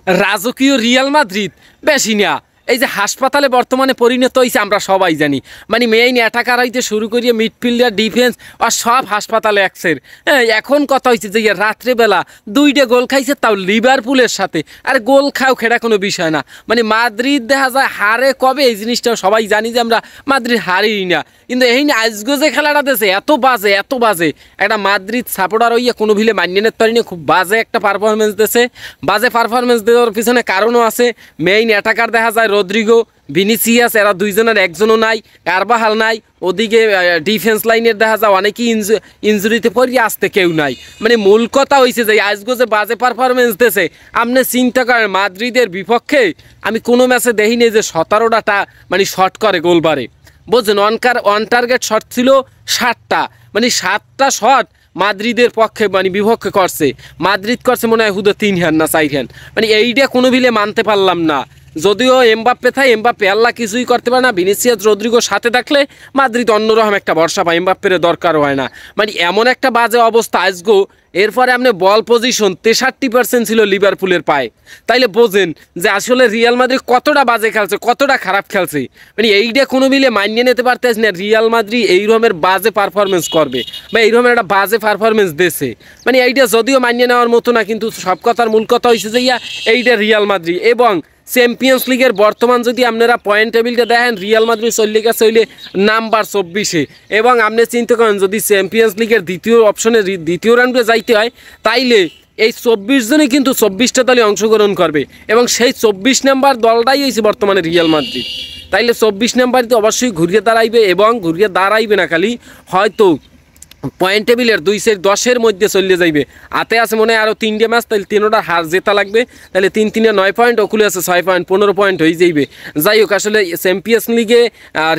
রাজকীয় Real Madrid বেশি না, এই যে হাসপাতালে বর্তমানে পরিণত হয়েছে আমরা সবাই জানি। মানে মেইন অ্যাটাকার হইতে শুরু করিয়ে মিডফিল্ডার, ডিফেন্স আর সব হাসপাতালে একসের। হ্যাঁ, এখন কথা হয়েছে যে রাত্রেবেলা 2টা গোল খাইছে, তাও লিভারপুলের সাথে। আর গোল খাও খেটা কোনো বিষয় না। মানে মাদ্রিদ দেখা যায় হারে কবে, এই জিনিসটা সবাই জানি যে আমরা মাদ্রিদ হারিই না। কিন্তু এই আজগো যে খেলাটা দিয়েছে এত বাজে, এত বাজে। একটা মাদ্রিদ সাপোর্টার হইয়া কোনো ভিলে মানিয়ে নিতে পারিনি, খুব বাজে একটা পারফরমেন্স দিয়েছে। বাজে পারফরমেন্স দেওয়ার পিছনে কারণও আছে। মেইন অ্যাটাকার দেখা যায় রদ্রিগো, ভিনিসিয়াস, এরা দুইজনের একজনও নাই, কারবাহাল নাই। ওদিকে ডিফেন্স লাইনের দেখা যায় অনেকেই ইঞ্জুরিতে পড়িয়ে আসতে কেউ নাই। মানে মূল কথা হয়েছে যে আজগো যে বাজে পারফরমেন্স দিয়েছে, আপনি চিন্তা করেন মাদ্রিদের বিপক্ষে আমি কোনো ম্যাচে দেখিনি যে 17টা মানে শট করে গোলবারে। বুঝছেন, অন টার্গেট শট ছিল 7টা, মানে 7টা শট মাদ্রিদের পক্ষে মানে বিপক্ষে করছে। মাদ্রিদ করছে মনে হয় হুদো 3 হ্যান্ড না 4 হ্যান্ড। মানে এইটা কোনো ভিলে মানতে পারলাম না। যদিও এমবাপ্পে থাকে, এমবাপ্পে আল্লাহ কিছুই করতে পারে না। ভিনিসিয়াস, রদ্রিগো সাথে থাকলে মাদ্রিদ অন্যরকম একটা ভরসা পায়, এমবাপ্পের দরকার হয় না। মানে এমন একটা বাজে অবস্থা আজগো। এরপরে আপনি বল পজিশন 63% ছিল লিভারপুলের পায়ে। তাইলে বোঝেন যে আসলে রিয়াল মাদ্রিদ কতটা বাজে খেলছে, কতটা খারাপ খেলছে। মানে এইটা কোনো মিলে মানিয়ে নিতে পারতেছে না রিয়াল মাদ্রিদ এই রকমের বাজে পারফরমেন্স করবে বা এই রকমের একটা বাজে পারফরমেন্স দিয়েছে। মানে এইটা যদিও মানিয়ে নেওয়ার মতো না, কিন্তু সব কথার মূল কথা হয়েছে যে এইটা রিয়াল মাদ্রিদ। এবং চ্যাম্পিয়ন্স লিগের বর্তমান যদি আপনারা পয়েন্ট টেবিলটা দেখেন, রিয়াল মাদ্রিদ চলে গেছে হইলে নাম্বার 24-এ। এবং আপনি চিন্তা করেন যদি চ্যাম্পিয়ন্স লিগের দ্বিতীয় অপশনে দ্বিতীয় রাউন্ডে যাইতে হয়, তাইলে এই 24 জনই কিন্তু 24টা দলে অংশগ্রহণ করবে। এবং সেই 24 নাম্বার দলটাই হয়েছে বর্তমানে রিয়াল মাদ্রিদ। তাইলে 24 নাম্বারতে অবশ্যই ঘুরিয়ে দাঁড়াইবে, এবং ঘুরিয়ে দাঁড়াইবে না খালি, হয়তো পয়েন্ট টেবিলের 210-এর মধ্যে চলে যাইবে। হাতে আছে মনে হয় আরও 3টে ম্যাচ, তাহলে 3টা হার জেতা লাগবে। তাহলে 3-3-এ 9 পয়েন্ট, ওকুলে আছে 6 পয়েন্ট, 15 পয়েন্ট হয়ে যাইবে। যাই হোক, আসলে চ্যাম্পিয়ন্স লিগে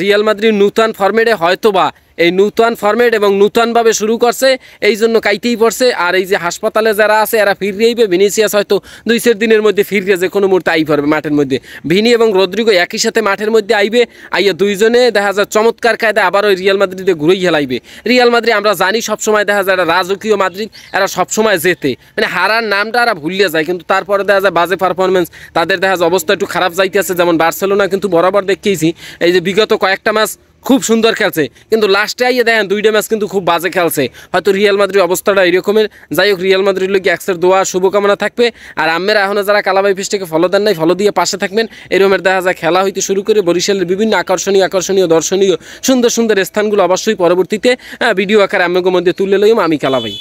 রিয়াল মাদ্রিদ নূতন ফরম্যাটে হয়তোবা এই নূতন ফরম্যাট এবং নূতনভাবে শুরু করছে, এই জন্য কাইতেই পড়ছে। আর এই যে হাসপাতালে যারা আছে এরা ফিরে আইবে। ভিনিসিয়াস হয়তো 2-4 দিনের মধ্যে ফিরে যে কোনো মুহূর্তে আই পড়বে মাঠের মধ্যে। ভিনি এবং রদ্রিগো একই সাথে মাঠের মধ্যে আইবে। আইয়া দুইজনে দেখা যায় চমৎকার কায়দা আবার ওই রিয়াল মাদ্রিদে ঘুরেই হেলাইবে। রিয়াল মাদ্রিদ আমরা জানি সবসময় দেখা যায় এরা রাজকীয় মাদ্রিদ, এরা সবসময় জেতে। মানে হারার নামটা এরা ভুলিয়ে যায়, কিন্তু তারপরে দেখা যায় বাজে পারফরমেন্স তাদের দেখা যায় অবস্থা একটু খারাপ যাইতেছে। যেমন বার্সেলোনা কিন্তু বরাবর দেখেইছি এই যে বিগত কয়েকটা ম্যাচ খুব সুন্দর খেলছে, কিন্তু লাস্টে আইয়ে দেখেন 2টা ম্যাচ কিন্তু খুব বাজে খেলছে। হয়তো রিয়াল মাদ্রিদ অবস্থাটা এরকমের। যাই হোক, রিয়াল মাদ্রিদ লোক এক্সের দোয়া শুভকামনা থাকবে। আর আমের এখনও যারা কালাবাই পেজটাকে ফলো দেন নাই, ফলো দিয়ে পাশে থাকবেন। এরকমের দেখা যায় খেলা হইতে শুরু করে বরিশালের বিভিন্ন আকর্ষণীয় দর্শনীয় সুন্দর সুন্দর স্থানগুলো অবশ্যই পরবর্তীতে ভিডিও আকারে আমের মধ্যে তুলে লইম আমি কালাবাই।